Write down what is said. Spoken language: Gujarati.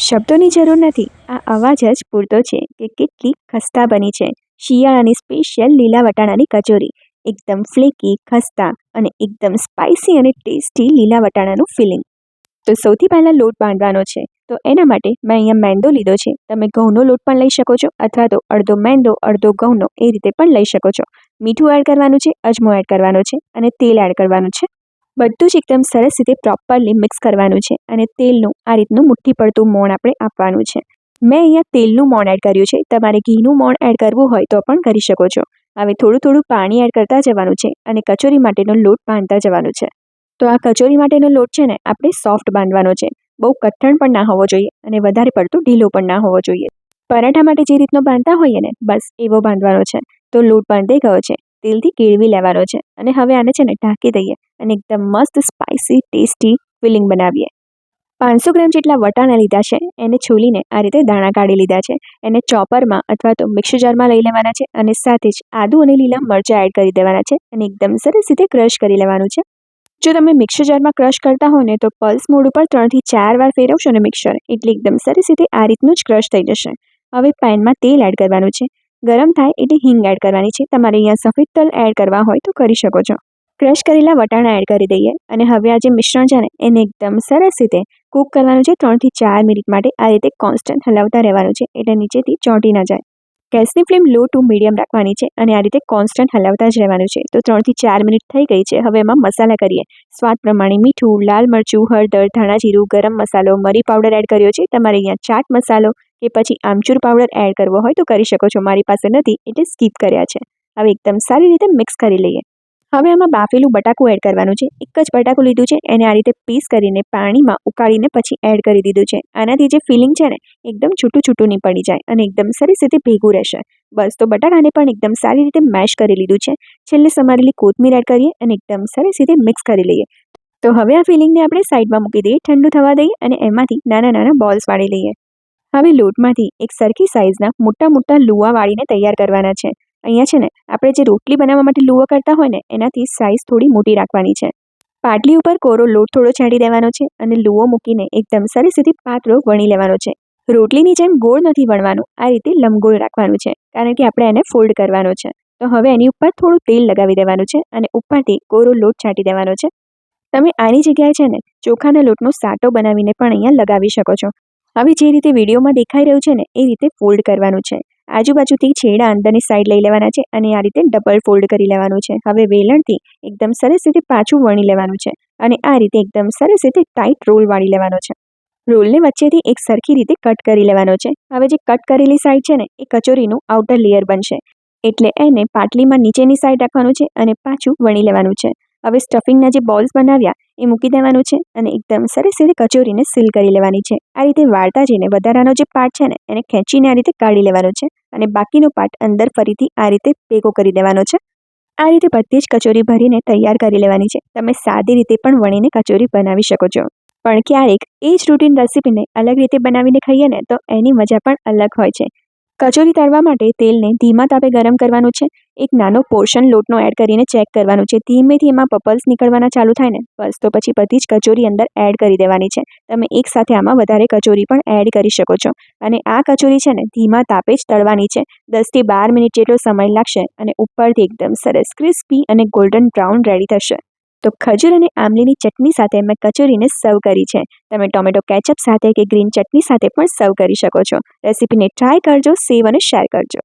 શબ્દોની જરૂર નથી, આ અવાજ જ પૂરતો છે કે કેટલી ખસ્તા બની છે શિયાળાની સ્પેશિયલ લીલા વટાણાની કચોરી. એકદમ ફ્લેકી, ખસ્તા અને એકદમ સ્પાઇસી અને ટેસ્ટી લીલા વટાણાનું ફિલિંગ. તો સૌથી પહેલાં લોટ બાંધવાનો છે. તો એના માટે મેં અહીંયા મેંદો લીધો છે. તમે ઘઉંનો લોટ પણ લઈ શકો છો અથવા તો અડધો મેંદો અડધો ઘઉંનો એ રીતે પણ લઈ શકો છો. મીઠું એડ કરવાનું છે, અજમો એડ કરવાનો છે અને તેલ એડ કરવાનું છે. બધું જ એકદમ સરસ રીતે પ્રોપરલી મિક્સ કરવાનું છે અને તેલનું આ રીતનું મુઠ્ઠી પડતું મોણ આપણે આપવાનું છે. મેં અહીંયા તેલનું મોણ એડ કર્યું છે. તમારે ઘીનું મોણ એડ કરવું હોય તો પણ કરી શકો છો. હવે થોડું થોડું પાણી એડ કરતા જવાનું છે અને કચોરી માટેનો લોટ બાંધતા જવાનું છે. તો આ કચોરી માટેનો લોટ છે ને આપણે સોફ્ટ બાંધવાનો છે. બહુ કઠણ પણ ના હોવો જોઈએ અને વધારે પડતું ઢીલો પણ ના હોવો જોઈએ. પરાઠા માટે જે રીતનો બાંધતા હોઈએ ને બસ એવો બાંધવાનો છે. તો લોટ બાંધાઈ ગયો છે. તેલથી કેળવી લેવાનો છે અને હવે આને છે ને ઢાંકી દઈએ અને એકદમ મસ્ત સ્પાઇસી ટેસ્ટી ફિલિંગ બનાવીએ. 500 ગ્રામ જેટલા વટાણા લીધા છે. એને છોલીને આ રીતે દાણા કાઢી લીધા છે. એને ચોપરમાં અથવા તો મિક્સર જારમાં લઈ લેવાના છે અને સાથે જ આદુ અને લીલા મરચાં એડ કરી દેવાના છે અને એકદમ સરસ રીતે ક્રશ કરી લેવાનું છે. જો તમે મિક્સર જારમાં ક્રશ કરતા હો ને તો પલ્સ મોડ ઉપર 3 થી 4 વાર ફેરવશો ને મિક્સર એટલે એકદમ સરસ રીતે આ રીતનું જ ક્રશ થઈ જશે. હવે પેનમાં તેલ એડ કરવાનું છે. ગરમ થાય એટલે હિંગ એડ કરવાની છે. તમારે અહીંયા સફેદ તલ એડ કરવા હોય તો કરી શકો છો. ક્રશ કરેલા વટાણા એડ કરી દઈએ અને હવે આ જે મિશ્રણ છે ને એને એકદમ સરસ રીતે કૂક કરવાનું છે 3 થી 4 મિનિટ માટે. આ રીતે કોન્સ્ટન્ટ હલાવતા રહેવાનું છે એટલે નીચેથી ચોંટી ન જાય. ગેસની ફ્લેમ લો ટુ મીડિયમ રાખવાની છે અને આ રીતે કોન્સ્ટન્ટ હલાવતા જ રહેવાનું છે. તો 3 થી 4 મિનિટ થઈ ગઈ છે. હવે એમાં મસાલા કરીએ. સ્વાદ પ્રમાણે મીઠું, લાલ મરચું, હળદર, ધાણા જીરું, ગરમ મસાલો, મરી પાવડર એડ કર્યો છે. તમારે અહીંયા ચાટ મસાલો કે પછી આમચૂર પાવડર એડ કરવો હોય તો કરી શકો છો. મારી પાસે નથી એટલે સ્કીપ કર્યા છે. હવે એકદમ સારી રીતે મિક્સ કરી લઈએ. હવે આમાં બાફેલું બટાકું એડ કરવાનું છે. એક જ બટાકું લીધું છે. એને આ રીતે પીસ કરીને પાણીમાં ઉકાળીને પછી એડ કરી દીધું છે. આનાથી જે ફિલિંગ છે ને એકદમ છૂટું છૂટું નહીં પડી જાય અને એકદમ સરસ રીતે ભેગું રહેશે. બસ તો બટાકાને પણ એકદમ સારી રીતે મેશ કરી લીધું છે. છેલ્લે સમારેલી કોથમીર એડ કરીએ અને એકદમ સરસ રીતે મિક્સ કરી લઈએ. તો હવે આ ફિલિંગને આપણે સાઈડમાં મૂકી દઈએ, ઠંડુ થવા દઈએ અને એમાંથી નાના નાના બોલ્સ વાળી લઈએ. હવે લોટમાંથી એક સરખી સાઇઝના મોટા મોટા લુવા વાળીને તૈયાર કરવાના છે. અહીંયા છે ને આપણે જે રોટલી બનાવવા માટે લુવો કરતા હોય ને એનાથી સાઇઝ થોડી મોટી રાખવાની છે. પાટલી ઉપર કોરો લોટ થોડો છાંટી દેવાનો છે અને લુવો મૂકીને એકદમ સરસ રીતે પાતળો વણી લેવાનો છે. રોટલીની જેમ ગોળ નથી વણવાનું, આ રીતે લંબગોળ રાખવાનું છે કારણ કે આપણે એને ફોલ્ડ કરવાનો છે. તો હવે એની ઉપર થોડું તેલ લગાવી દેવાનું છે અને ઉપરથી કોરો લોટ છાંટી દેવાનો છે. તમે આની જગ્યાએ છે ને ચોખાના લોટનો સાટો બનાવીને પણ અહીંયા લગાવી શકો છો. હવે જે રીતે વિડીયોમાં દેખાઈ રહ્યું છે ને એ રીતે ફોલ્ડ કરવાનું છે. આજુબાજુથી છેડા અંદરની સાઈડ લઈ લેવાના છે અને આ રીતે ડબલ ફોલ્ડ કરી લેવાનું છે. હવે વેલણથી એકદમ સરસ રીતે પાછું વણી લેવાનું છે અને આ રીતે એકદમ સરસ રીતે ટાઈટ રોલ વાળી લેવાનો છે. રોલને વચ્ચેથી એક સરખી રીતે કટ કરી લેવાનો છે. હવે જે કટ કરેલી સાઈડ છે ને એ કચોરીનું આઉટર લેયર બનશે એટલે એને પાટલીમાં નીચેની સાઈડ રાખવાનું છે અને પાછું વણી લેવાનું છે. હવે સ્ટફિંગના જે બોલ્સ બનાવ્યા એ મૂકી દેવાનું છે અને એકદમ સરસ રીતે કચોરીને સીલ કરી લેવાની છે. આ રીતે વાળતા જઈને વધારાનો જે પાર્ટ છે ને એને ખેંચીને આ રીતે કાઢી લેવાનો છે અને બાકીનો પાર્ટ અંદર ફરીથી આ રીતે ભેગો કરી દેવાનો છે. આ રીતે બધી જ કચોરી ભરીને તૈયાર કરી લેવાની છે. તમે સાદી રીતે પણ વણીને કચોરી બનાવી શકો છો. પણ ક્યારેક એ જ રૂટીન રેસીપીને અલગ રીતે બનાવીને ખાઈએ ને તો એની મજા પણ અલગ હોય છે. કચોરી તળવા માટે તેલને ધીમા તાપે ગરમ કરવાનું છે. એક નાનો પોર્શન લોટનો એડ કરીને ચેક કરવાનું છે. ધીમેથી એમાં બબલ્સ નીકળવાના ચાલુ થાય ને બસ તો પછી બધી જ કચોરી અંદર એડ કરી દેવાની છે. તમે એકસાથે આમાં વધારે કચોરી પણ એડ કરી શકો છો અને આ કચોરી છે ને ધીમા તાપે જ તળવાની છે. 10 થી 12 મિનિટ જેટલો સમય લાગશે અને ઉપરથી એકદમ સરસ ક્રિસ્પી અને ગોલ્ડન બ્રાઉન રેડી થશે. તો ખજૂર અને આમલીની ચટણી સાથે મેં કચોરીને સર્વ કરી છે. તમે ટોમેટો કેચઅપ સાથે કે ગ્રીન ચટણી સાથે પણ સર્વ કરી શકો છો. રેસીપીને ટ્રાય કરજો, સેવ અને શેર કરજો.